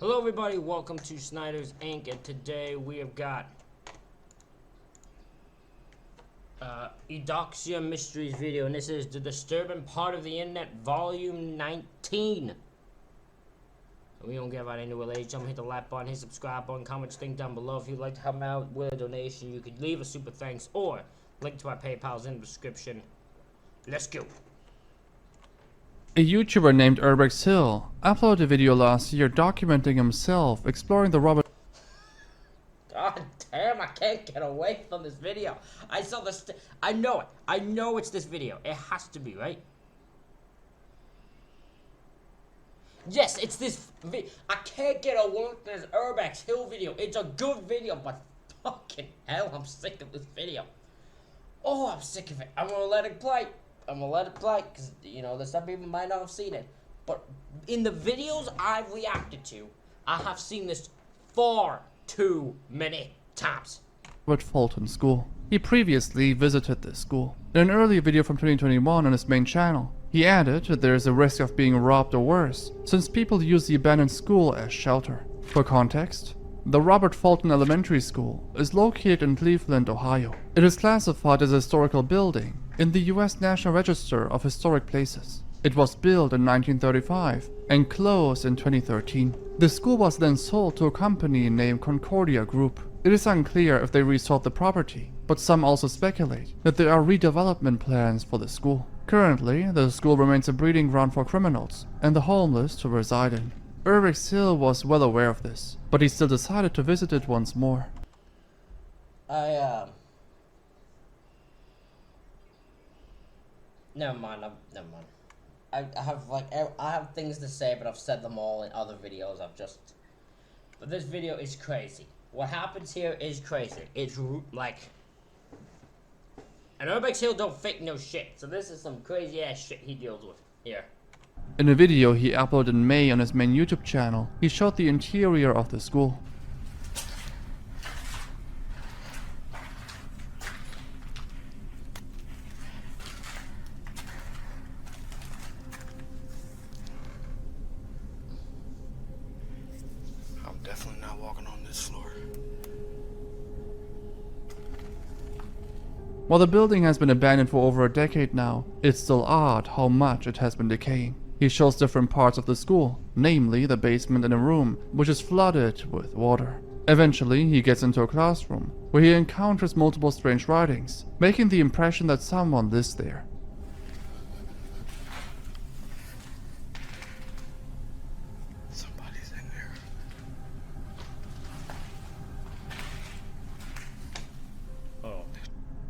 Hello everybody, welcome to Snyder's Inc. And today we have got Eudoxia Mysteries video, and this is The Disturbing Part of the Internet, Volume 19. We don't give out any age. Hit the like button, hit subscribe button, comment your thing down below. If you'd like to help me out with a donation, you could leave a super thanks or link to my PayPal's in the description. Let's go. A YouTuber named Urbex Hill uploaded a video last year documenting himself exploring the Robert God damn, I can't get away from this video. I saw this. I know it. I know it's this video. It has to be, right? Yes, it's this video. I can't get away from this Urbex Hill video. It's a good video, but fucking hell, I'm sick of this video. Oh, I'm sick of it. I'm gonna let it play. Because, you know, there's some people might not have seen it. But in the videos I've reacted to, I have seen this far too many times. Fulton School. He previously visited this school. In an earlier video from 2021 on his main channel, he added that there is a risk of being robbed or worse, since people use the abandoned school as shelter. For context, the Robert Fulton Elementary School is located in Cleveland, Ohio. It is classified as a historical building in the U.S. National Register of Historic Places. It was built in 1935 and closed in 2013. The school was then sold to a company named Concordia Group. It is unclear if they resold the property, but some also speculate that there are redevelopment plans for the school. Currently, the school remains a breeding ground for criminals and the homeless to reside in. Urbex Hill was well aware of this, but he still decided to visit it once more. Never mind. I have things to say, but I've said them all in other videos. But this video is crazy. What happens here is crazy. It's like, and Urbex Hill don't fake no shit. So this is some crazy ass shit he deals with here. In a video he uploaded in May on his main YouTube channel, he showed the interior of the school. I'm definitely not walking on this floor. While the building has been abandoned for over a decade now, it's still odd how much it has been decaying. He shows different parts of the school, namely the basement and a room, which is flooded with water. Eventually, he gets into a classroom, where he encounters multiple strange writings, making the impression that someone lives there. Somebody's in there. Oh.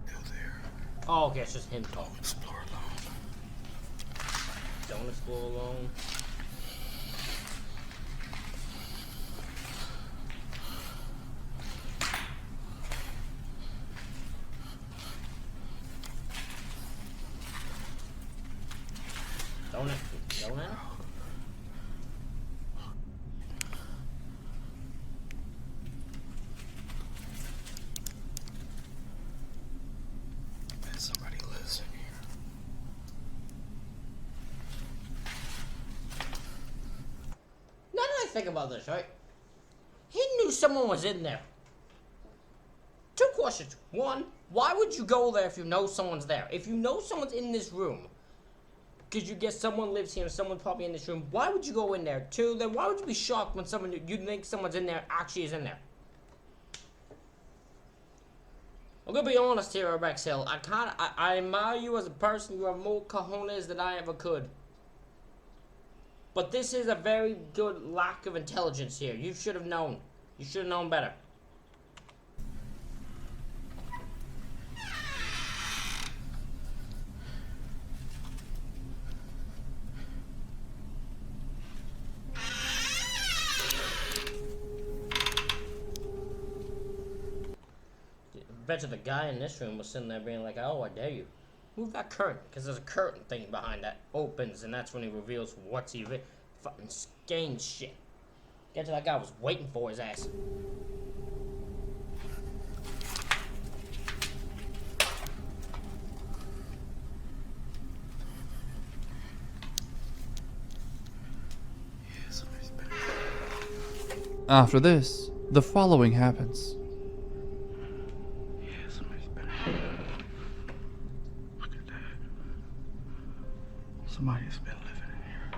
Still there. Oh, okay, it's just him talking. Don't explore alone. Don't explore alone. Don't Bet somebody lives in here. Now that I think about this, right? He knew someone was in there. Two questions. One, why would you go there if you know someone's there? If you know someone's in this room, because you guess someone lives here and someone's probably in this room, why would you go in there? Two, then why would you be shocked when you think someone's in there actually is in there? I'm gonna be honest here, Urbex Hill. I admire you as a person. You have more cojones than I ever could. But this is a very good lack of intelligence here. You should have known. You should have known better. I bet you the guy in this room was sitting there being like, oh, I dare you. Move that curtain, because there's a curtain thing behind that opens, and that's when he reveals what's he fucking skein shit. Get to that guy was waiting for his ass. After this, the following happens. Yeah, somebody's been here. Look at that. Somebody's been living in here.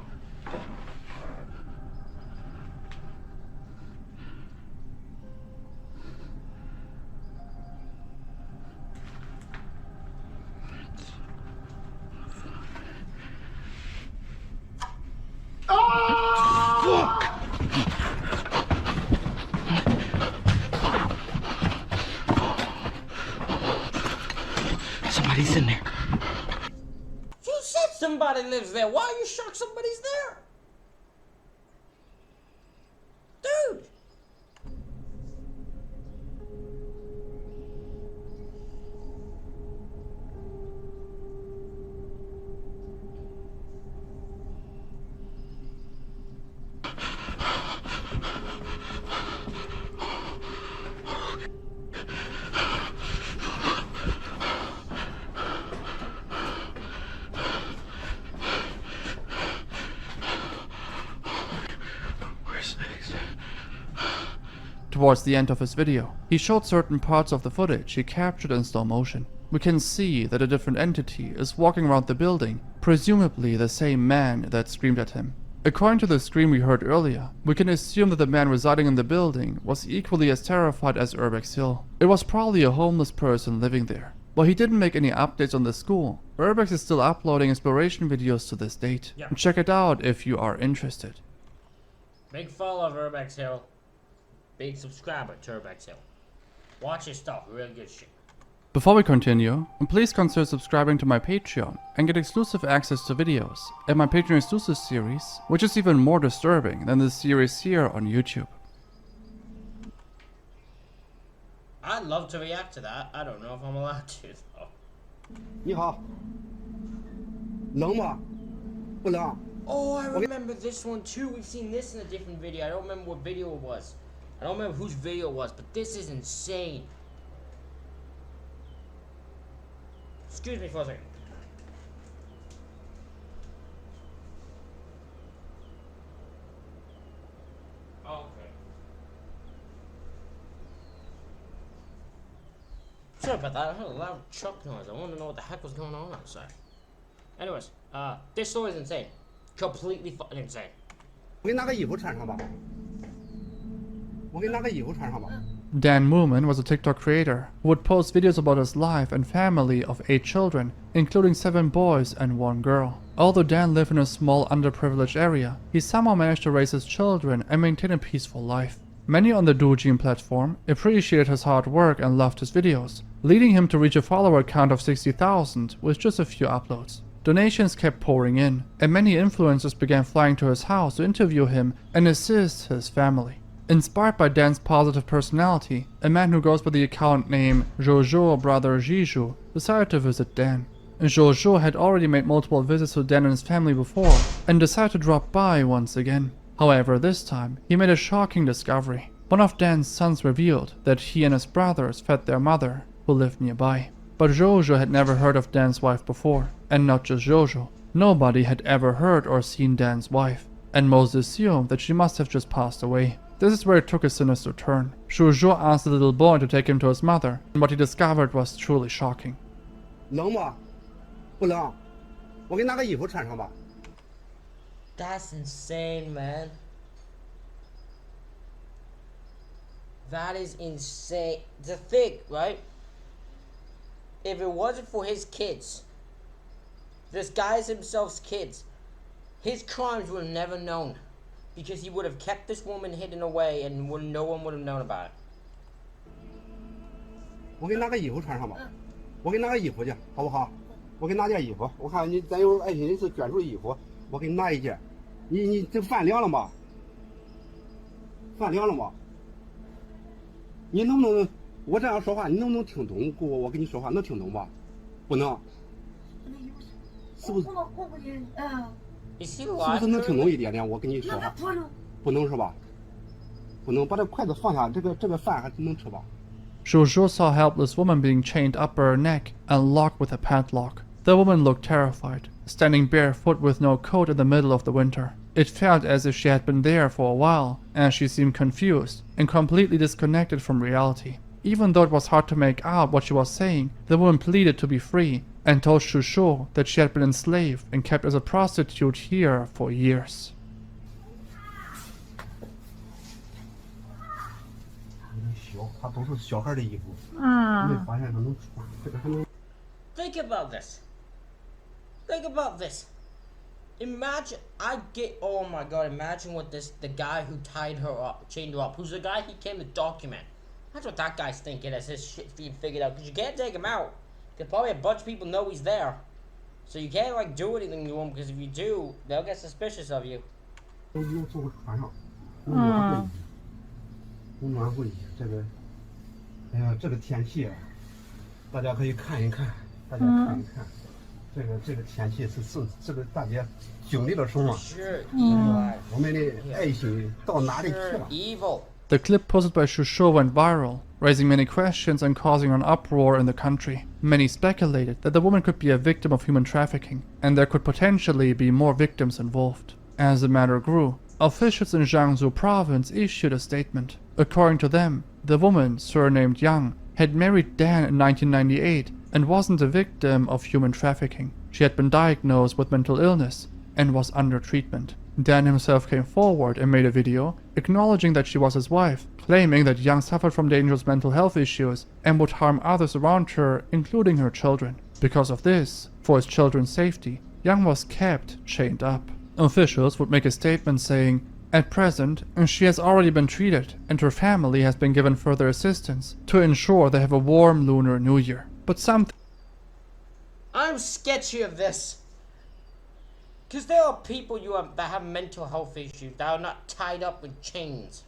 Somebody's in there. You said somebody lives there. Why are you shocked somebody's there? Dude! Where's Ace? Towards the end of his video, he showed certain parts of the footage he captured in slow motion. We can see that a different entity is walking around the building, presumably the same man that screamed at him. According to the scream we heard earlier, we can assume that the man residing in the building was equally as terrified as Urbex Hill. It was probably a homeless person living there. While he didn't make any updates on the school, Urbex is still uploading inspiration videos to this date. Yeah. Check it out if you are interested. Big follower of Urbex Hill. Big subscriber to Urbex Hill. Watch his stuff, real good shit. Before we continue, please consider subscribing to my Patreon and get exclusive access to videos and my Patreon exclusive series, which is even more disturbing than the series here on YouTube. I'd love to react to that. I don't know if I'm allowed to though. 你好，冷吗？不冷。 Oh, I remember this one too. We've seen this in a different video. I don't remember what video it was. I don't remember whose video it was, but this is insane. Excuse me for a second. Okay. Sorry about that. I heard a loud truck noise. I want to know what the heck was going on outside. Anyways, this story is insane. Completely fucking insane. 我给你拿个衣服穿上吧。我给你拿个衣服穿上吧。 Dan Moomin was a TikTok creator who would post videos about his life and family of 8 children, including 7 boys and 1 girl. Although Dan lived in a small underprivileged area, he somehow managed to raise his children and maintain a peaceful life. Many on the Douyin platform appreciated his hard work and loved his videos, leading him to reach a follower count of 60,000 with just a few uploads. Donations kept pouring in, and many influencers began flying to his house to interview him and assist his family. Inspired by Dan's positive personality, a man who goes by the account name Jojo Brother Jiju decided to visit Dan. Jojo had already made multiple visits to Dan and his family before, and decided to drop by once again. However, this time, he made a shocking discovery. One of Dan's sons revealed that he and his brothers fed their mother, who lived nearby. But Jojo had never heard of Dan's wife before, and not just Jojo. Nobody had ever heard or seen Dan's wife, and most assumed that she must have just passed away. This is where it took a sinister turn. Jojo asked the little boy to take him to his mother, and what he discovered was truly shocking. 冷吗？不冷。我给你拿个衣服穿上吧。 That's insane, man. That is insane. The thing, right? If it wasn't for his kids, this guy's himself's kids, his crimes would have never known. Because he would have kept this woman hidden away and no one would have known about it. 我给你拿个衣服穿上吧。我给你拿个衣服去，好不好？我给你拿件衣服。我看你咱有爱心人士捐出衣服，我给你拿一件。你这饭凉了吗？饭凉了吗？你能不能我这样说话，你能不能听懂？我跟你说话能听懂吧？不能。是不是？ Is he 是不 alive? 是能听懂一点点？我跟你说话，不能是吧？不能把这筷子放下，这个饭还能吃吧？ Jojo saw a helpless woman being chained up her neck and locked with a padlock. The woman looked terrified, standing barefoot with no coat in the middle of the winter. It felt as if she had been there for a while, and she seemed confused and completely disconnected from reality. Even though it was hard to make out what she was saying, the woman pleaded to be free and told Shusho that she had been enslaved and kept as a prostitute here for years. 它都是小孩的衣服，你嗯没发现它能穿，这个还能。 Think about this. Think about this. Imagine, oh my god, imagine what the guy who tied her up, chained her up, who's the guy he came to document. That's what that guy's thinking as his shit being figured out, because you can't take him out. Because probably a bunch of people know he's there. So you can't, like, do anything to him, because if you do, they'll get suspicious of you. 都没有坐过船上，有暖会议，有暖会议，这个，哎呀，这个天气啊，大家可以看一看，大家看一看，这个天气是这个大家经历了什么？ Sure, evil. 我们的爱心到哪里去 Sure, 了？ evil. The clip posted by Shusho went viral, raising many questions and causing an uproar in the country. Many speculated that the woman could be a victim of human trafficking, and there could potentially be more victims involved. As the matter grew, officials in Jiangsu province issued a statement. According to them, the woman, surnamed Yang, had married Dan in 1998 and wasn't a victim of human trafficking. She had been diagnosed with mental illness and was under treatment. Dan himself came forward and made a video acknowledging that she was his wife, claiming that Yang suffered from dangerous mental health issues and would harm others around her, including her children. Because of this, for his children's safety, Yang was kept chained up. Officials would make a statement saying, "At present, she has already been treated and her family has been given further assistance to ensure they have a warm Lunar New Year." But something I'm sketchy of this. Because there are people that have mental health issues that are not tied up with chains.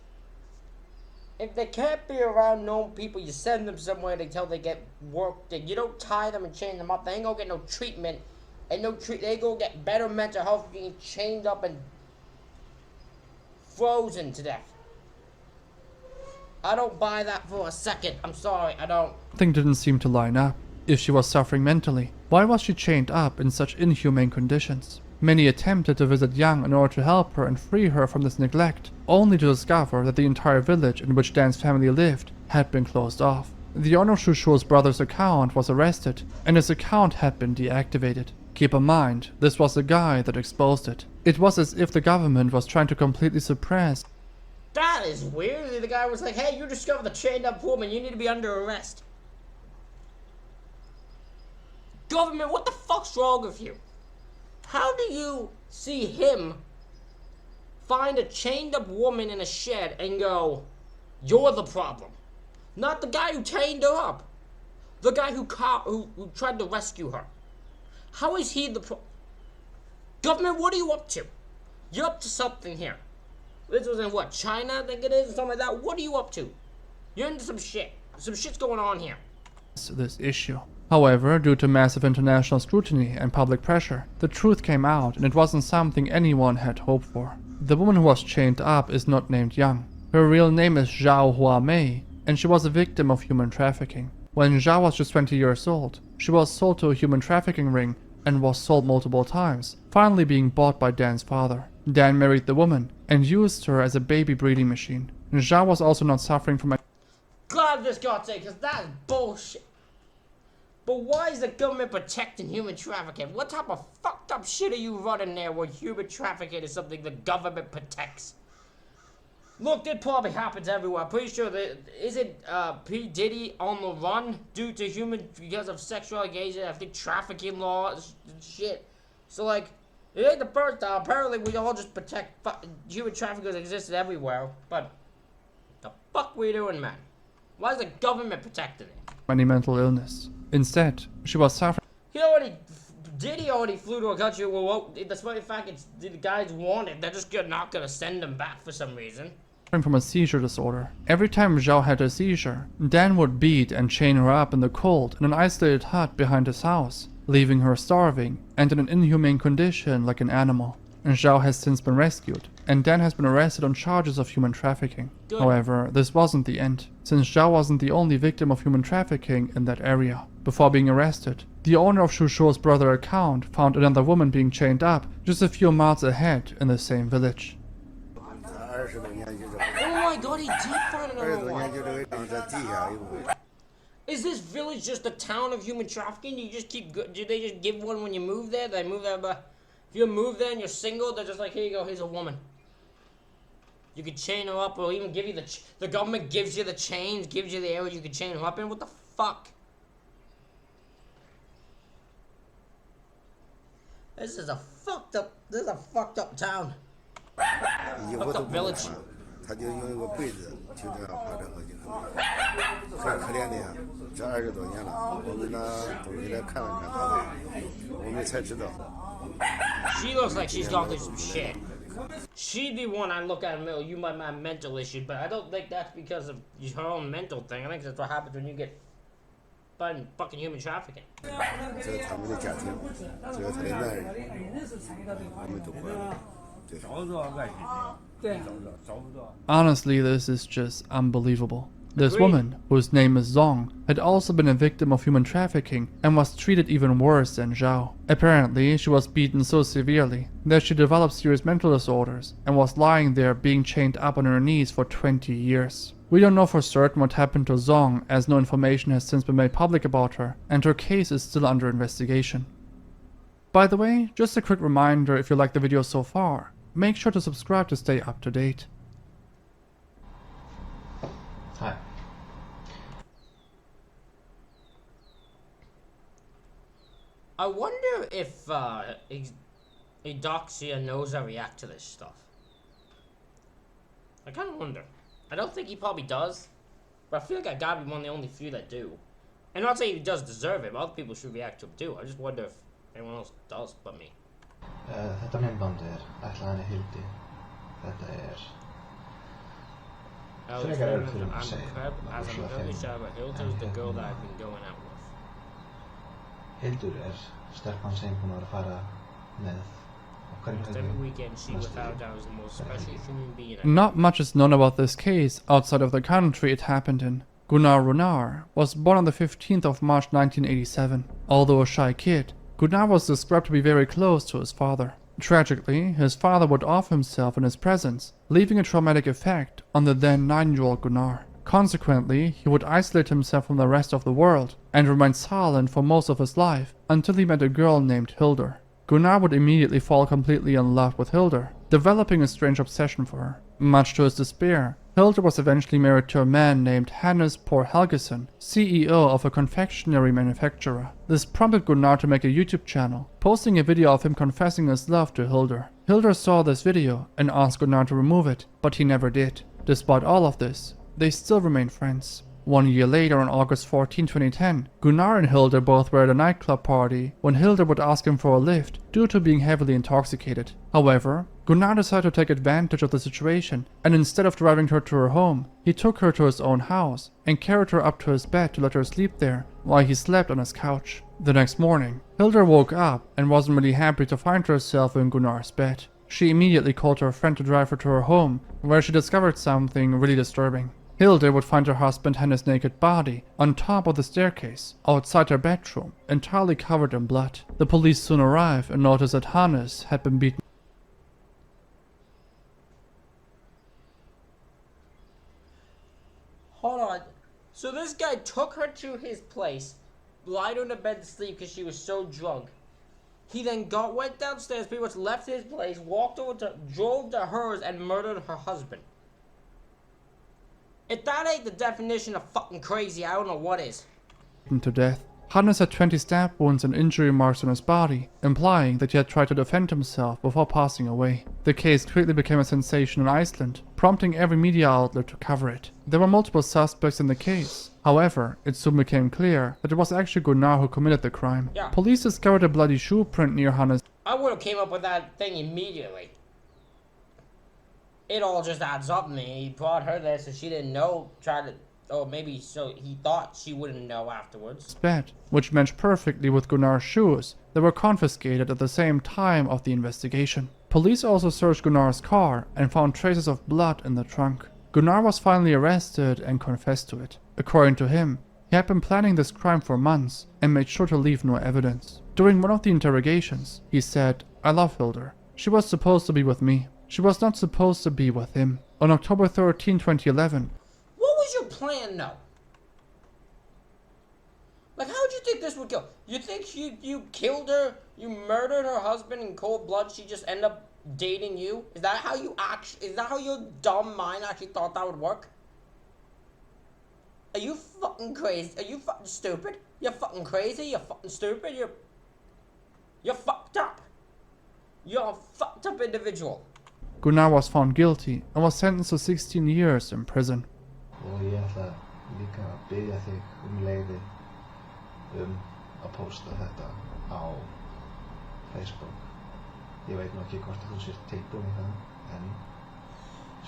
If they can't be around known people, you send them somewhere until they get work. You don't tie them and chain them up. They ain't gonna get no treatment. And they gonna get better mental health being chained up and frozen to death. I don't buy that for a second. I'm sorry, I don't. didn't seem to line up. If she was suffering mentally, why was she chained up in such inhumane conditions? Many attempted to visit Yang in order to help her and free her from this neglect, only to discover that the entire village in which Dan's family lived had been closed off. The owner of Shusho's brother's account was arrested, and his account had been deactivated. Keep in mind, this was the guy that exposed it. It was as if the government was trying to completely suppress. That is weird. The guy was like, "Hey, you discovered the chained up woman. You need to be under arrest." Government, what the fuck's wrong with you? How do you see him find a chained up woman in a shed and go, "You're the problem"? Not the guy who chained her up. The guy who tried to rescue her. How is he the Government, what are you up to? You're up to something here. This was in what, China, I think it is, or something like that. What are you up to? You're into some shit. Some shit's going on here. This issue. However, due to massive international scrutiny and public pressure, the truth came out and it wasn't something anyone had hoped for. The woman who was chained up is not named Yang. Her real name is Zhao Huamei, and she was a victim of human trafficking. When Zhao was just 20 years old, she was sold to a human trafficking ring and was sold multiple times, finally being bought by Dan's father. Dan married the woman and used her as a baby breeding machine. Zhao was also not suffering from Glad this got taken, because that is bullshit. But why is the government protecting human trafficking? What type of fucked up shit are you running there where human trafficking is something the government protects? Look, it probably happens everywhere. I'm pretty sure that isn't P. Diddy on the run due to because of sexual engagement, I think trafficking laws and shit. So like, it ain't the first time. Apparently we all just protect human traffickers existed everywhere. But the fuck we doing, man? Why is the government protecting it? any mental illness. Instead, she was suffering Diddy already flew to a country where, despite the fact the guy's wanted, they're just not gonna send him back for some reason. from a seizure disorder. Every time Zhao had a seizure, Dan would beat and chain her up in the cold in an isolated hut behind his house, leaving her starving and in an inhumane condition like an animal. And Zhao has since been rescued, and Dan has been arrested on charges of human trafficking. Good. However, this wasn't the end, since Zhao wasn't the only victim of human trafficking in that area. before being arrested. The owner of Shusho's brother account found another woman being chained up just a few miles ahead in the same village. Oh my god, he did find another one. Is this village just a town of human trafficking? Do you just keep? Do they just give one when you move there? They move there, but if you move there and you're single, they're just like, here you go, here's a woman. You could chain her up, or even give you the government gives you the chains, gives you the area you could chain her up in. What the fuck? This is a fucked up. This is a fucked up town. Fucked up village. 他就用一个被子就这样把这个很可怜的呀，这20多年了，我跟他都给他看了看他，我们才知道。She looks like she's gone through some shit. She'd be one I look at and go, you might have mental issues, but I don't think that's because of her own mental thing. I think that's what happens when you get by fucking human trafficking. 这是他们的家庭，这是他的男人，我们都管了。 Honestly, this is just unbelievable. This woman, whose name is Zong, had also been a victim of human trafficking and was treated even worse than Zhao. Apparently, she was beaten so severely that she developed serious mental disorders and was lying there being chained up on her knees for 20 years. We don't know for certain what happened to Zong, as no information has since been made public about her, and her case is still under investigation. By the way, just a quick reminder, if you liked the video so far, make sure to subscribe to stay up to date. Hi. I wonder if Eudoxia knows I react to this stuff. I kind of wonder. I don't think he probably does, but I feel like I gotta be one of the only few that do. And not saying he does deserve it, but other people should react to him too. I just wonder if anyone else does but me. Þetta myndband ætlaði henni Hildi. Þetta frekar fyrir mig að segja. As I'm very sure about Hilda's the girl that I've been going out with. Hildur stelpan sem búin að fara með. Every weekend she without doubt is the most special human being. Not much is known about this case outside of the country it happened in. Gunnar Runar was born on the 15th of March 1987. Although a shy kid, Gunnar was described to be very close to his father. Tragically, his father would off himself in his presence, leaving a traumatic effect on the then 9-year-old Gunnar. Consequently, he would isolate himself from the rest of the world and remain silent for most of his life until he met a girl named Hildur. Gunnar would immediately fall completely in love with Hildur, developing a strange obsession for her. Much to his despair, Hildur was eventually married to a man named Hannes Por Helgesen, CEO of a confectionery manufacturer. This prompted Gunnar to make a YouTube channel, posting a video of him confessing his love to Hildur. Hildur saw this video and asked Gunnar to remove it, but he never did. Despite all of this, they still remain friends. 1 year later, on August 14, 2010, Gunnar and Hildur both were at a nightclub party when Hildur would ask him for a lift due to being heavily intoxicated. However, Gunnar decided to take advantage of the situation, and instead of driving her to her home, he took her to his own house and carried her up to his bed to let her sleep there while he slept on his couch. The next morning, Hildur woke up and wasn't really happy to find herself in Gunnar's bed. She immediately called her friend to drive her to her home, where she discovered something really disturbing. Hildur would find her husband Hannes' naked body on top of the staircase outside her bedroom, entirely covered in blood. The police soon arrived and noticed that Hannes had been beaten. Hold on. So this guy took her to his place, lied her in the bed to sleep because she was so drunk. He then went downstairs, pretty much left his place, walked over to, drove to hers, and murdered her husband. If that ain't the definition of fucking crazy, I don't know what is. To death. Hannes had 20 stab wounds and injury marks on his body, implying that he had tried to defend himself before passing away. The case quickly became a sensation in Iceland, prompting every media outlet to cover it. There were multiple suspects in the case. However, it soon became clear that it was actually Gunnar who committed the crime. Yeah. Police discovered a bloody shoe print near Hannes. I would have came up with that thing immediately. It all just adds up to me. He brought her there so she didn't know, or maybe so he thought she wouldn't know afterwards. Bed, which matched perfectly with Gunnar's shoes that were confiscated at the same time of the investigation. Police also searched Gunnar's car and found traces of blood in the trunk. Gunnar was finally arrested and confessed to it. According to him, He had been planning this crime for months and made sure to leave no evidence. During one of the interrogations, he said, "I love Hildur. She was supposed to be with me. She was not supposed to be with him." On October 13, 2011, What was your plan, though? Like, how would you think this would go? You think you killed her, you murdered her husband in cold blood, she just ended up dating you? Is that how your dumb mind actually thought that would work? Are you fucking crazy? Are you fucking stupid? You're fucking crazy? You're fucking stupid? You're fucked up. You're a fucked up individual. Gunnar was found guilty and was sentenced to 16 years in prison. Og ég ætla líka að biðja þig leyfi að posta þetta á Facebook. Ég veit nú ekki hvort þú sért tilbúin í það, en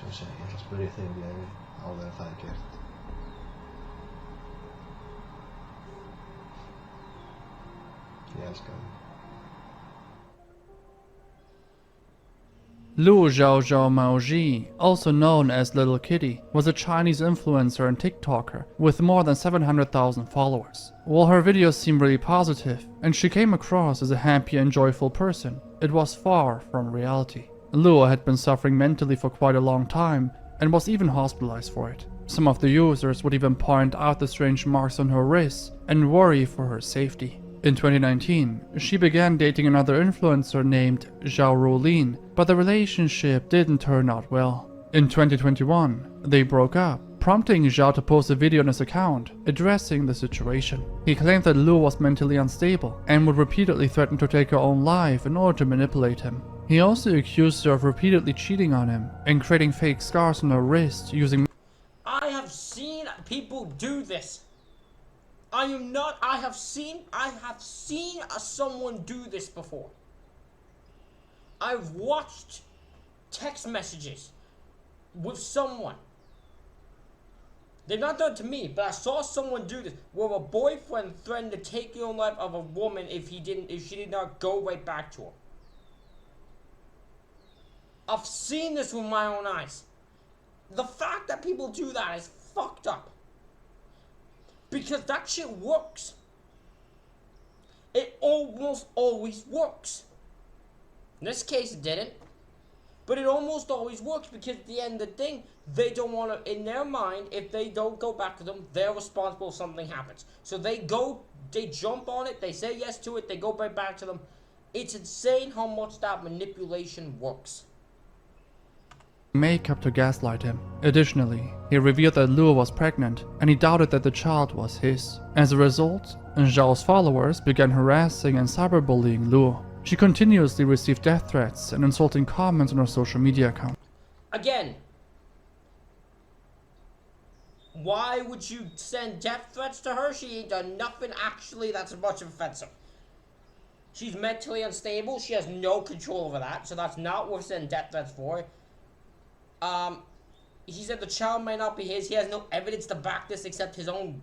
svo ég ætla að spyrja þig leyfi áður en það er gert. Ég elska þig. Lu Xiaozhou Maoji, also known as Little Kitty, was a Chinese influencer and TikToker with more than 700,000 followers. While her videos seemed really positive and she came across as a happy and joyful person, it was far from reality. Lu had been suffering mentally for quite a long time and was even hospitalized for it. Some of the users would even point out the strange marks on her wrists and worry for her safety. In 2019, she began dating another influencer named Zhao Rulin, but the relationship didn't turn out well. In 2021, they broke up, prompting Zhao to post a video on his account addressing the situation. He claimed that Lu was mentally unstable and would repeatedly threaten to take her own life in order to manipulate him. He also accused her of repeatedly cheating on him and creating fake scars on her wrist using... I have seen people do this. I have seen someone do this before. I've watched text messages with someone. They've not done it to me, but I saw someone do this where a boyfriend threatened to take the own life of a woman if she did not go right back to him. I've seen this with my own eyes. The fact that people do that is fucked up. Because that shit works. It almost always works. In this case it didn't. But it almost always works because at the end of the thing, they don't want to, in their mind, if they don't go back to them, they're responsible if something happens. So they jump on it, they say yes to it, they go right back to them. It's insane how much that manipulation works. Makeup to gaslight him. Additionally, he revealed that Lu was pregnant and he doubted that the child was his. As a result, Zhao's followers began harassing and cyberbullying Lu. She continuously received death threats and insulting comments on her social media account. Again, why would you send death threats to her? She ain't done nothing actually that's much offensive. She's mentally unstable, she has no control over that, so that's not worth sending death threats for. He said the child might not be his. He has no evidence to back this except his own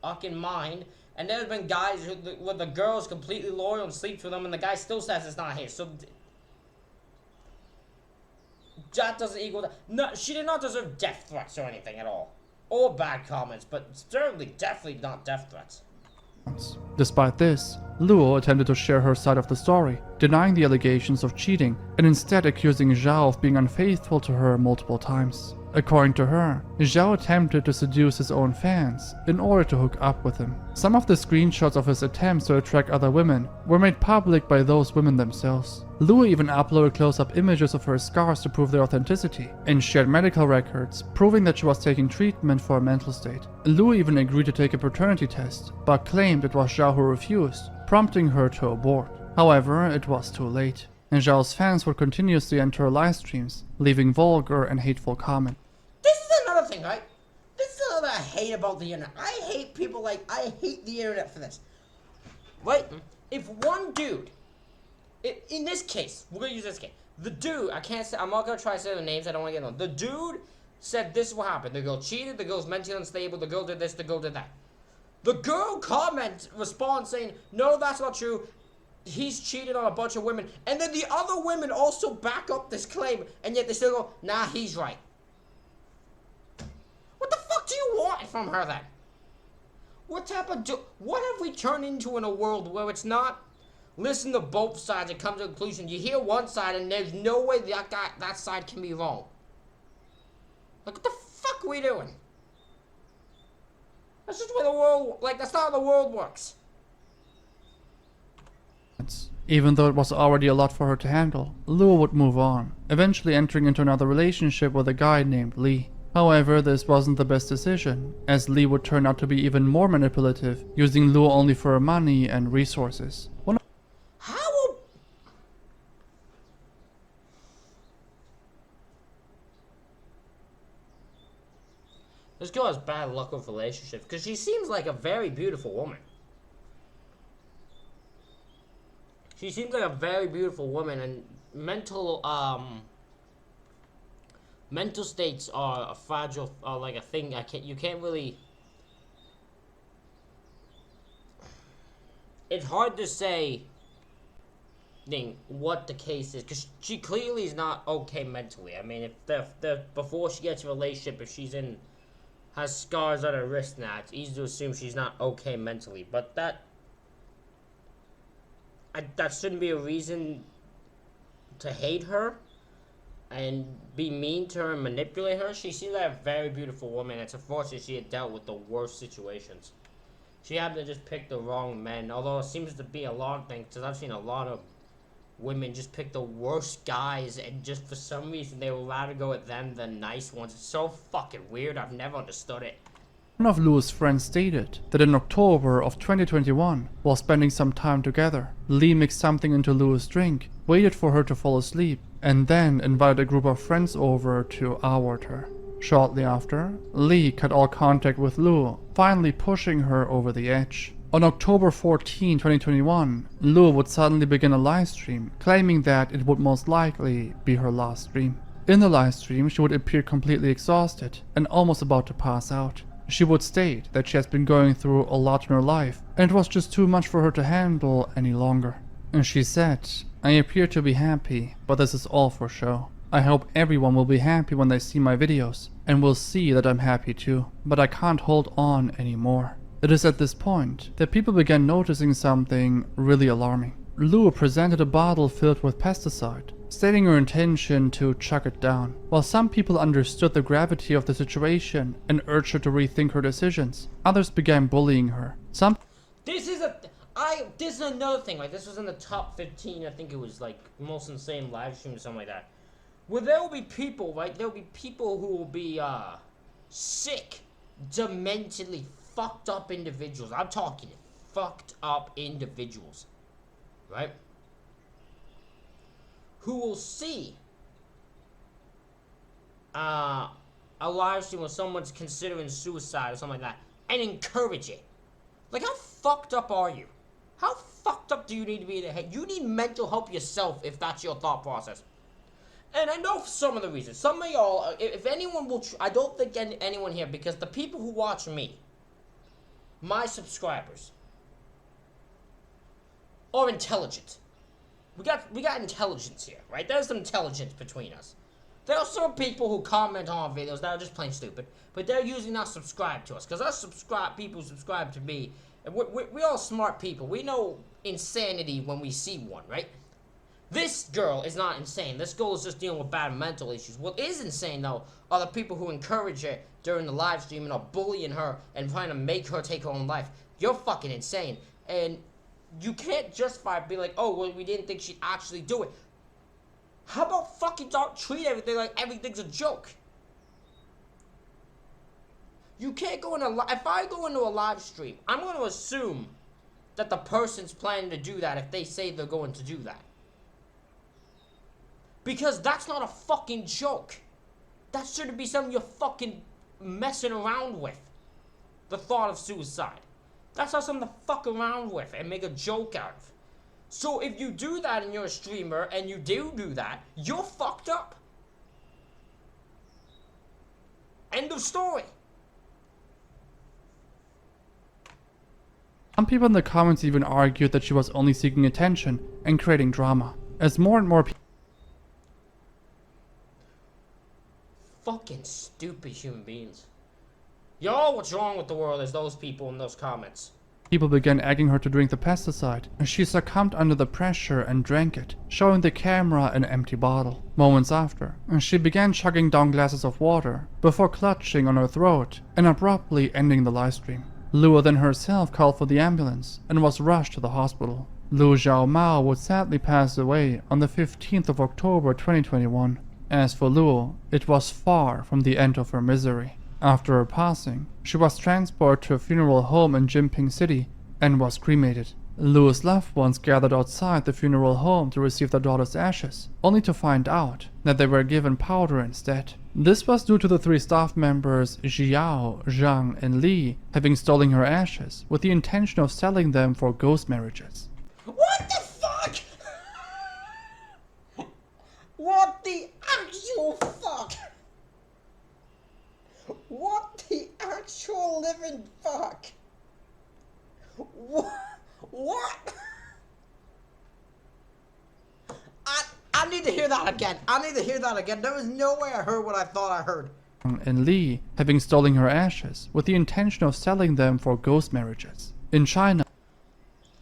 fucking mind. And there's been guys where the girl's completely loyal and sleeps with him and the guy still says it's not his. So that doesn't equal that. No, she did not deserve death threats or anything at all. Or bad comments, but certainly definitely not death threats. Despite this, Lu attempted to share her side of the story, denying the allegations of cheating and instead accusing Zhao of being unfaithful to her multiple times. According to her, Zhao attempted to seduce his own fans in order to hook up with him. Some of the screenshots of his attempts to attract other women were made public by those women themselves. Lu even uploaded close-up images of her scars to prove their authenticity, and shared medical records proving that she was taking treatment for a mental state. Lu even agreed to take a paternity test, but claimed it was Zhao who refused, prompting her to abort. However, it was too late, and Zhao's fans would continuously enter her live streams, leaving vulgar and hateful comments. This is another thing, right? This is another I hate about the internet. I hate the internet for this. Right? If one dude, in this case, we're gonna use this case. The dude, I'm not gonna try to say the names, I don't wanna get on. The dude said this is what happened. The girl cheated, the girl's mentally unstable, the girl did this, the girl did that. The girl responds saying, no, that's not true. He's cheated on a bunch of women. And then the other women also back up this claim, and yet they still go, nah, he's right. What the fuck do you want from her then? What type of what have we turned into in a world where it's not listen to both sides and come to a conclusion? You hear one side and there's no way that side can be wrong. Like, what the fuck are we doing? That's just where the world, like, that's not how the world works. Even though it was already a lot for her to handle, Luo would move on, eventually entering into another relationship with a guy named Lee. However, this wasn't the best decision, as Lee would turn out to be even more manipulative, using Luo only for her money and resources. How? This girl has bad luck with relationships, because she seems like a very beautiful woman. She seems like a very beautiful woman, and mental states are a fragile, like a thing. You can't really. It's hard to say what the case is, because she clearly is not okay mentally. I mean, if before she gets a relationship, if she's has scars on her wrist now, it's easy to assume she's not okay mentally. But that shouldn't be a reason to hate her and be mean to her and manipulate her. She seems like a very beautiful woman. It's unfortunate she had dealt with the worst situations. She happened to just pick the wrong men, although it seems to be a lot of things, because I've seen a lot of women just pick the worst guys, and just for some reason they would rather go with them than nice ones. It's so fucking weird. I've never understood it. One of Luo's friends stated that in October of 2021, while spending some time together, Lee mixed something into Luo's drink, waited for her to fall asleep, and then invited a group of friends over to award her. Shortly after, Lee cut all contact with Luo, finally pushing her over the edge. On October 14, 2021, Luo would suddenly begin a livestream, claiming that it would most likely be her last stream. In the livestream, she would appear completely exhausted and almost about to pass out. She would state that she has been going through a lot in her life, and it was just too much for her to handle any longer. And she said, "I appear to be happy, but this is all for show. I hope everyone will be happy when they see my videos, and will see that I'm happy too, but I can't hold on anymore." It is at this point that people began noticing something really alarming. Luo presented a bottle filled with pesticide, stating her intention to chuck it down. While some people understood the gravity of the situation and urged her to rethink her decisions, others began bullying her. This is another thing. Like, this was in the top 15. I think it was like most insane live stream or something like that. Where there will be people, right? There will be people who will be sick, dementedly fucked up individuals. I'm talking fucked up individuals, right? Who will see a live stream where someone's considering suicide or something like that and encourage it. Like, how fucked up are you? How fucked up do you need to be in the head? You need mental help yourself if that's your thought process. And I know some of the reasons. Some of y'all, if anyone will, I don't think anyone here, because the people who watch me, my subscribers, are intelligent. We got intelligence here, right? There's some intelligence between us. There are some people who comment on our videos that are just plain stupid, but they're usually not subscribed to us, because us people subscribe to me, and we're all smart people. We know insanity when we see one, right? This girl is not insane. This girl is just dealing with bad mental issues. What is insane, though, are the people who encourage her during the live stream and are bullying her and trying to make her take her own life. You're fucking insane. And you can't justify being like, oh, well, we didn't think she'd actually do it. How about fucking don't treat everything like everything's a joke? You can't go in if I go into a live stream, I'm going to assume that the person's planning to do that if they say they're going to do that. Because that's not a fucking joke. That shouldn't be something you're fucking messing around with. The thought of suicide. That's not something to fuck around with and make a joke out of. So if you do that and you're a streamer and you do that, you're fucked up. End of story. Some people in the comments even argued that she was only seeking attention and creating drama, as more and more people Fucking stupid human beings. Yo, what's wrong with the world is those people in those comments. People began egging her to drink the pesticide, and she succumbed under the pressure and drank it, showing the camera an empty bottle. Moments after, she began chugging down glasses of water, before clutching on her throat and abruptly ending the livestream. Luo then herself called for the ambulance and was rushed to the hospital. Lu Xiaomao would sadly pass away on the 15th of October 2021. As for Luo, it was far from the end of her misery. After her passing, she was transported to a funeral home in Jinping City and was cremated. Luo's loved ones gathered outside the funeral home to receive their daughter's ashes, only to find out that they were given powder instead. This was due to the 3 staff members Xiao, Zhang, and Li having stolen her ashes with the intention of selling them for ghost marriages. What the fuck? What the actual fuck? What the actual living fuck? What? I need to hear that again. I need to hear that again. There was no way I heard what I thought I heard. And Li having stolen her ashes with the intention of selling them for ghost marriages. In China,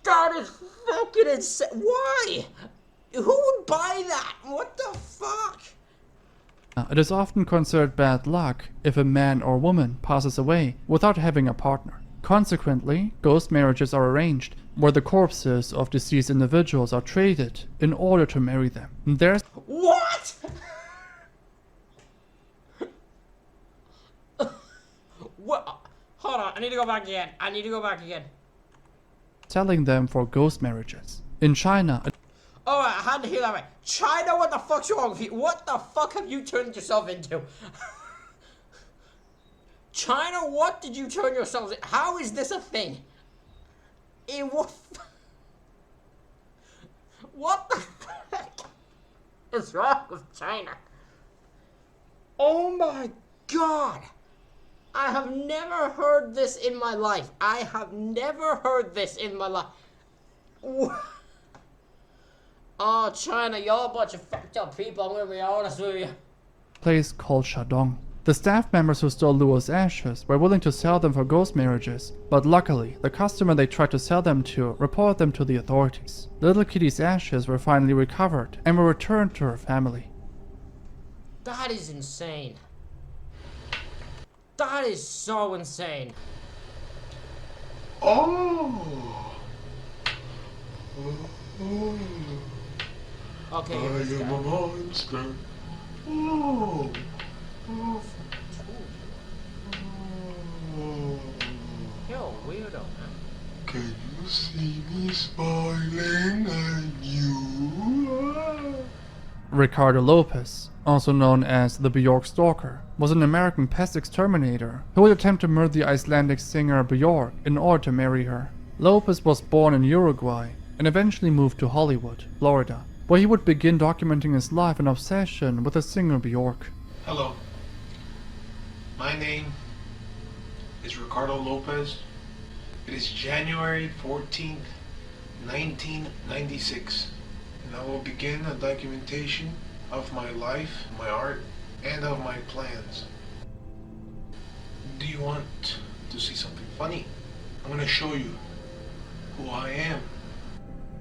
That is fucking insane. Why? Who would buy that? What the fuck? it is often considered bad luck if a man or woman passes away without having a partner. Consequently, ghost marriages are arranged where the corpses of deceased individuals are traded in order to marry them. There's What? What? Hold on, I need to go back again. selling them for ghost marriages. In China, Oh, I had to hear that right. China, what the fuck's wrong with you? What the fuck have you turned yourself into? China, what did you turn yourself into? How is this a thing? What the fuck is wrong with China? Oh my god! I have never heard this in my life. Oh, China, y'all a bunch of fucked up people, I'm gonna be honest with you. place called Shandong. The staff members who stole Luo's ashes were willing to sell them for ghost marriages, but luckily, the customer they tried to sell them to reported them to the authorities. Little Kitty's ashes were finally recovered and were returned to her family. That is insane. That is so insane. Oh. Okay, I this am guy. a monster. Oh. You're a weirdo, man. Can you see me smiling at you? Ricardo Lopez, also known as the Bjork Stalker, was an American pest exterminator who would attempt to murder the Icelandic singer Bjork in order to marry her. Lopez was born in Uruguay and eventually moved to Hollywood, Florida, where he would begin documenting his life and obsession with the singer Bjork. Hello. My name is Ricardo Lopez. It is January 14th, 1996, and I will begin a documentation of my life, my art, and of my plans. Do you want to see something funny? I'm going to show you who I am.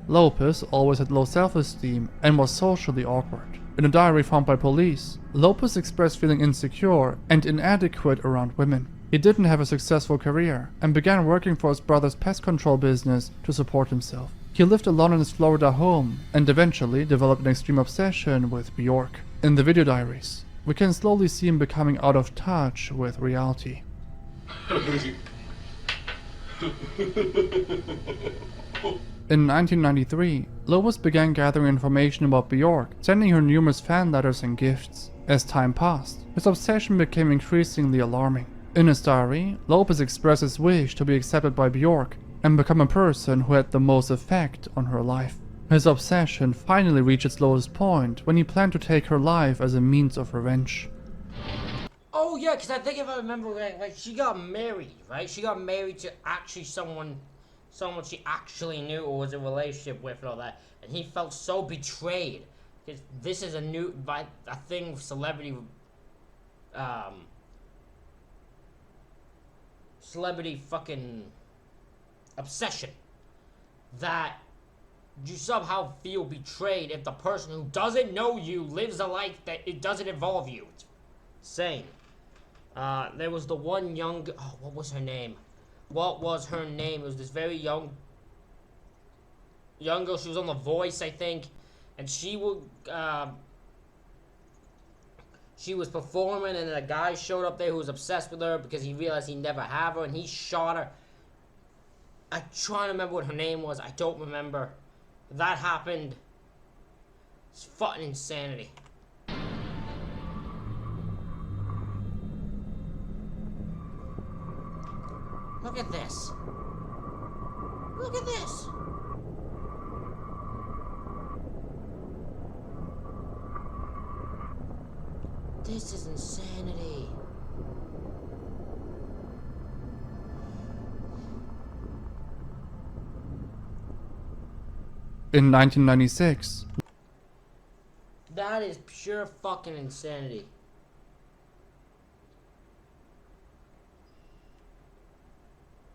Lopez always had low self-esteem and was socially awkward. In a diary found by police, Lopez expressed feeling insecure and inadequate around women. He didn't have a successful career and began working for his brother's pest control business to support himself. He lived alone in his Florida home and eventually developed an extreme obsession with Bjork. In the video diaries, we can slowly see him becoming out of touch with reality. In 1993, Lopez began gathering information about Bjork, sending her numerous fan letters and gifts. As time passed, his obsession became increasingly alarming. In his diary, Lopez expressed his wish to be accepted by Bjork and become a person who had the most effect on her life. His obsession finally reached its lowest point when he planned to take her life as a means of revenge. Oh yeah, because I think if I remember right, like she got married, right? She got married to actually someone she actually knew or was in a relationship with and all that, and he felt so betrayed. Because this is a thing with celebrity celebrity fucking obsession that you somehow feel betrayed if the person who doesn't know you lives a life that it doesn't involve you. It's insane. There was the one young... Oh, what was her name? What was her name? It was this very young girl. She was on The Voice, I think. And she would... she was performing, and a guy showed up there who was obsessed with her because he realized he'd never have her, and he shot her. I'm trying to remember what her name was. I don't remember. That happened. It's fucking insanity. Look at this. Look at this. This is insanity. In 1996, That is pure fucking insanity.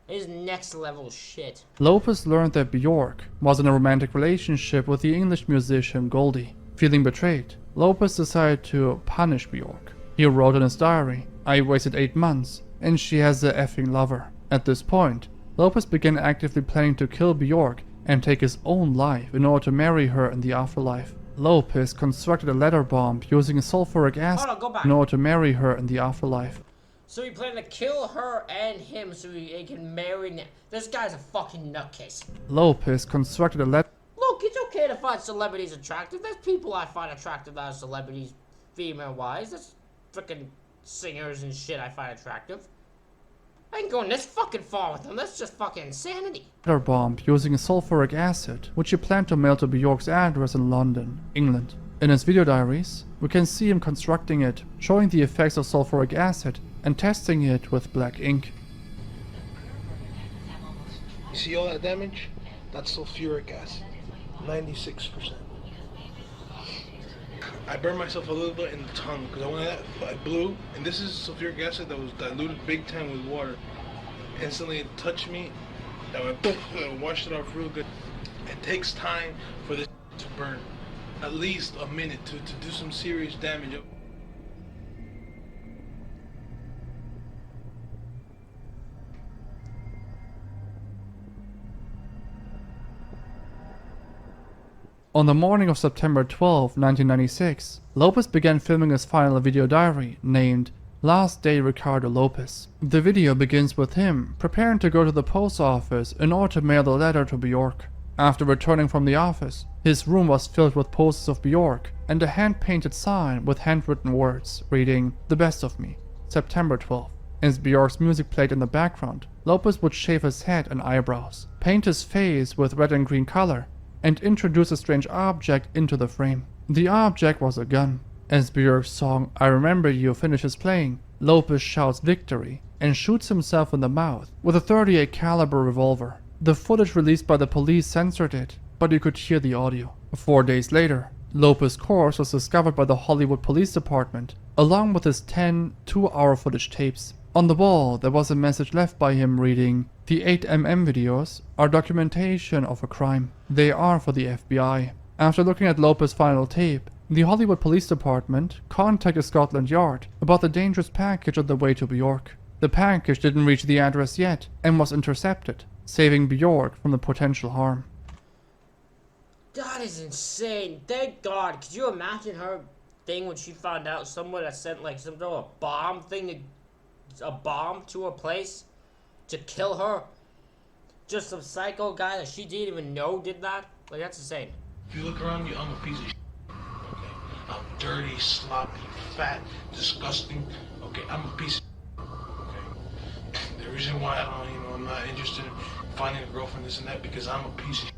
It is next level shit. Lopez learned that Bjork was in a romantic relationship with the English musician Goldie. Feeling betrayed, Lopez decided to punish Bjork. He wrote in his diary, "I waited 8 months, and she has a effing lover." At this point, Lopez began actively planning to kill Bjork and take his own life in order to marry her in the afterlife. Lopez constructed a letter bomb using sulfuric acid Hold on, go back. in order to marry her in the afterlife. So he planned to kill her and him so he can marry... This guy's a fucking nutcase. Lopez constructed a letter Look, it's okay to find celebrities attractive. There's people I find attractive as celebrities, female-wise. There's freaking singers and shit I find attractive. I ain't going this fucking far with them. That's just fucking insanity. bomb using sulfuric acid, which he planned to mail to Bjork's address in London, England. In his video diaries, we can see him constructing it, showing the effects of sulfuric acid and testing it with black ink. You see all that damage? That's sulfuric acid. 96%. I burned myself a little bit in the tongue because I blew, and this is sulfuric acid that was diluted big time with water. Instantly it touched me, I went poof, and washed it off real good. It takes time for this to burn. At least a minute to do some serious damage. On the morning of September 12, 1996, Lopez began filming his final video diary, named Last Day Ricardo Lopez. The video begins with him preparing to go to the post office in order to mail the letter to Bjork. After returning from the office, his room was filled with posters of Bjork and a hand-painted sign with handwritten words reading, "The best of me, September 12th. As Bjork's music played in the background, Lopez would shave his head and eyebrows, paint his face with red and green color, and introduce a strange object into the frame. The object was a gun. As Bjork's song "I Remember You" finishes playing, Lopez shouts victory and shoots himself in the mouth with a .38 caliber revolver. The footage released by the police censored it, but you could hear the audio. 4 days later, Lopez's corpse was discovered by the Hollywood Police Department, along with his 10 two-hour footage tapes. On the wall, there was a message left by him reading, "The 8mm videos are documentation of a crime. They are for the FBI." After looking at Lopez's final tape, the Hollywood Police Department contacted Scotland Yard about the dangerous package on the way to Bjork. The package didn't reach the address yet and was intercepted, saving Bjork from the potential harm. That is insane. Thank God. Could you imagine her thing when she found out someone had sent like some sort of bomb thing, a bomb to her place to kill her? Just some psycho guy that she didn't even know did that? Like, that's insane. If you look around me, I'm a piece of shit. Okay? I'm dirty, sloppy, fat, disgusting. Okay, I'm a piece of shit. Okay? The reason why I'm not interested in finding a girlfriend, this and that, because I'm a piece of shit.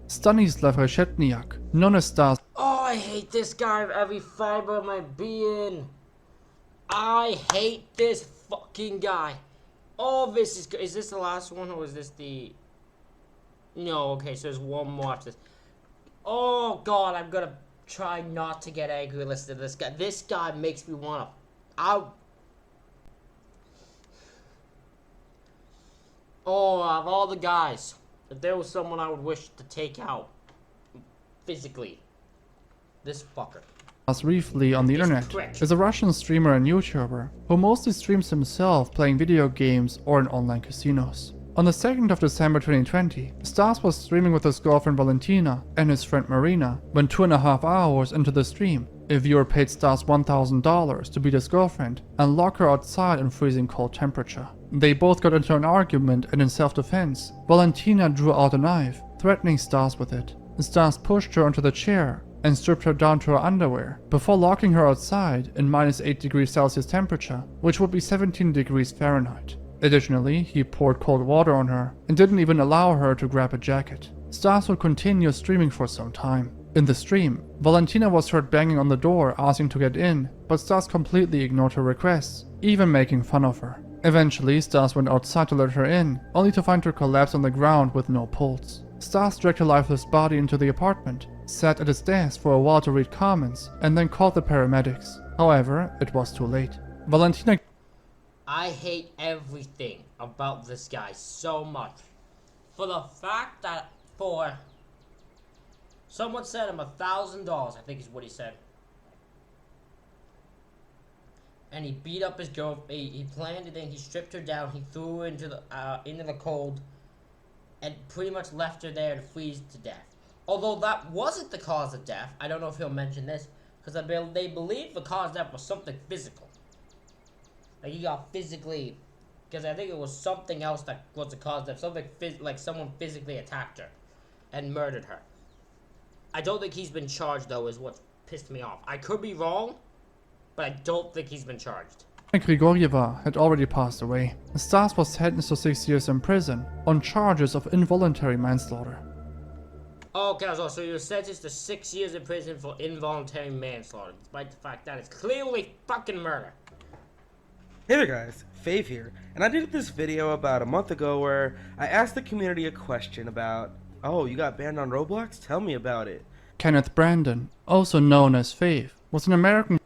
Stanislav Reshetniak, known as Stas, Oh, I hate this guy with every fiber of my being. I hate this fucking guy. All this is this the last one or is this the... No, okay, so there's one more after this. Oh God, I'm gonna try not to get angry listening to this guy. This guy makes me wanna... Oh, of all the guys, if there was someone I would wish to take out physically, this fucker. Stas briefly on the This internet prick. is a Russian streamer and YouTuber who mostly streams himself playing video games or in online casinos. On the 2nd of December 2020, Stas was streaming with his girlfriend Valentina and his friend Marina when 2.5 hours into the stream, a viewer paid Stas $1,000 to beat his girlfriend and lock her outside in freezing cold temperature. They both got into an argument, and in self-defense, Valentina drew out a knife, threatening Stas with it. Stas pushed her onto the chair and stripped her down to her underwear before locking her outside in -8 degrees Celsius temperature, which would be 17 degrees Fahrenheit. Additionally, he poured cold water on her and didn't even allow her to grab a jacket. Stas would continue streaming for some time. In the stream, Valentina was heard banging on the door asking to get in, but Stas completely ignored her requests, even making fun of her. Eventually, Stas went outside to let her in, only to find her collapse on the ground with no pulse. Stas dragged her lifeless body into the apartment, sat at his desk for a while to read comments, and then called the paramedics. However, it was too late. Valentina I hate everything about this guy so much. For the fact that someone said him $1,000, I think is what he said. And he beat up his girl. He planned it, and he stripped her down. He threw her into the cold, and pretty much left her there to freeze to death. Although that wasn't the cause of death. I don't know if he'll mention this, because they believe the cause of death was something physical. Like he got physically, because I think it was something else that was the cause of death. Something like someone physically attacked her and murdered her. I don't think he's been charged, though, is what pissed me off. I could be wrong, but I don't think he's been charged. Grigorieva had already passed away. Stas was sentenced to 6 years in prison on charges of involuntary manslaughter. Okay, so you're sentenced to 6 years in prison for involuntary manslaughter, despite the fact that it's clearly fucking murder. Hey there guys, Fave here, and I did this video about a month ago where I asked the community a question about, oh, you got banned on Roblox? Tell me about it. Kenneth Brandon, also known as Fave, was an American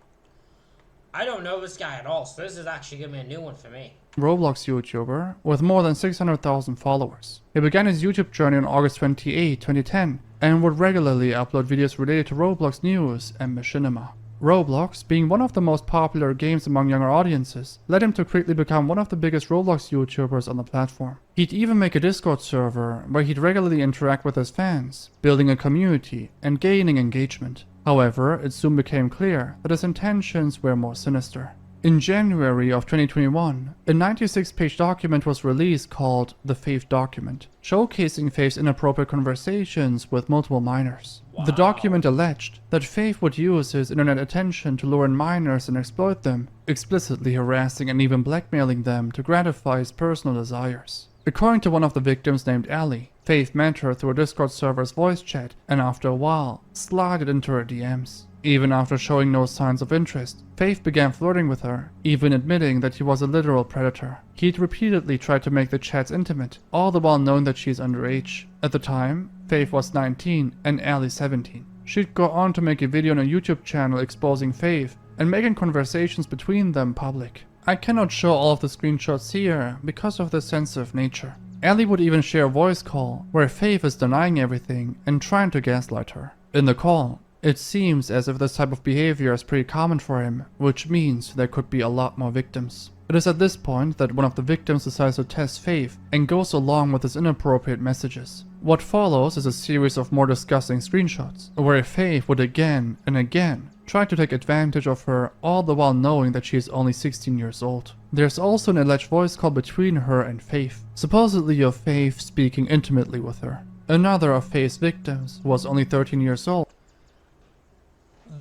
I don't know this guy at all, so this is actually gonna be a new one for me. Roblox YouTuber with more than 600,000 followers. He began his YouTube journey on August 28, 2010, and would regularly upload videos related to Roblox news and machinima. Roblox, being one of the most popular games among younger audiences, led him to quickly become one of the biggest Roblox YouTubers on the platform. He'd even make a Discord server where he'd regularly interact with his fans, building a community and gaining engagement. However, it soon became clear that his intentions were more sinister. In January of 2021, a 96-page document was released called the Fave Document, showcasing Fave's inappropriate conversations with multiple minors. The document alleged that Fave would use his internet attention to lure in minors and exploit them, explicitly harassing and even blackmailing them to gratify his personal desires. According to one of the victims named Allie, Fave met her through a Discord server's voice chat and after a while, slided into her DMs. Even after showing no signs of interest, Fave began flirting with her, even admitting that he was a literal predator. He'd repeatedly tried to make the chats intimate, all the while knowing that she's underage. At the time, Fave was 19 and Allie 17. She'd go on to make a video on a YouTube channel exposing Fave and making conversations between them public. I cannot show all of the screenshots here because of the sensitive nature. Allie would even share a voice call where Fave is denying everything and trying to gaslight her. In the call, it seems as if this type of behavior is pretty common for him, which means there could be a lot more victims. It is at this point that one of the victims decides to test Fave and goes along with his inappropriate messages. What follows is a series of more disgusting screenshots, where Fave would again and again try to take advantage of her, all the while knowing that she is only 16 years old. There's also an alleged voice call between her and Fave, supposedly of Fave speaking intimately with her. Another of Fave's victims was only 13 years old.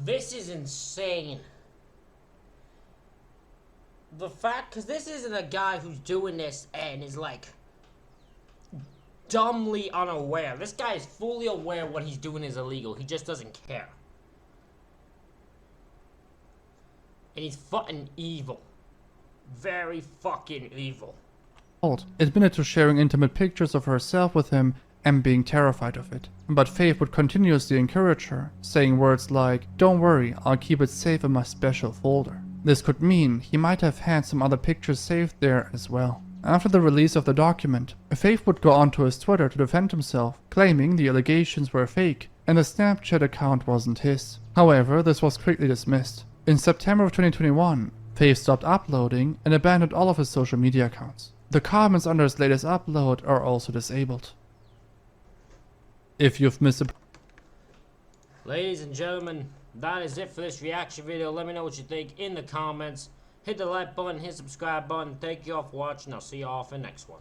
This is insane. The fact, because this isn't a guy who's doing this and is like dumbly unaware. This guy is fully aware what he's doing is illegal. He just doesn't care. And he's fucking evil. Very fucking evil. Admitted to sharing intimate pictures of herself with him and being terrified of it. But Fave would continuously encourage her, saying words like, "Don't worry, I'll keep it safe in my special folder." This could mean he might have had some other pictures saved there as well. After the release of the document, Faith would go onto his Twitter to defend himself, claiming the allegations were fake and the Snapchat account wasn't his. However, this was quickly dismissed. In September of 2021, Faith stopped uploading and abandoned all of his social media accounts. The comments under his latest upload are also disabled. If you've missed a... Ladies and gentlemen, that is it for this reaction video. Let me know what you think in the comments. Hit the like button, hit the subscribe button. Thank you all for watching. I'll see you all for the next one.